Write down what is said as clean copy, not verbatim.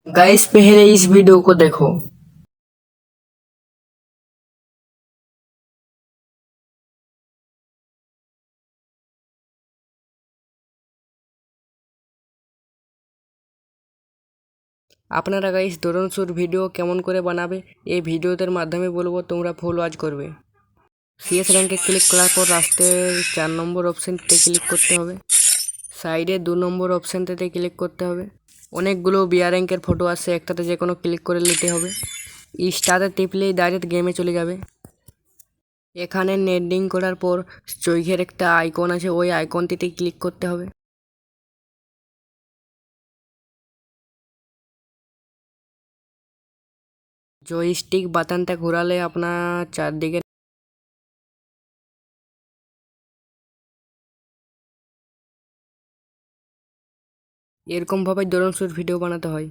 Guys पहले इस video को देखो। আপনারা গাইস ড্রোন শ্যুট ভিডিও কেমন করে বানাবে এই ভিডিওদের মাধ্যমে বলবো, তোমরা ফুল ওয়াচ করবে। সিএস র্যাঙ্কে ক্লিক করার পর রাস্টের 4 নম্বর অপশানটিতে ক্লিক করতে হবে। সাইডে 2 নম্বর অপশানটিতে ক্লিক করতে হবে। অনেকগুলো বিআর র্যাঙ্কের ফটো আসছে, একটাতে যে কোনো ক্লিক করে নিতে হবে। স্টারে টিপলেই ডাইরেক্ট গেমে চলে যাবে। এখানে নেডিং করার পর চৈঘের একটা আইকন আছে, ওই আইকনটিতে ক্লিক করতে হবে। জয়স্টিক বাটনটা ঘোরালে আপনার চারদিকে এরকমভাবে ড্রোন শ্যুট ভিডিও বানাতে হয়।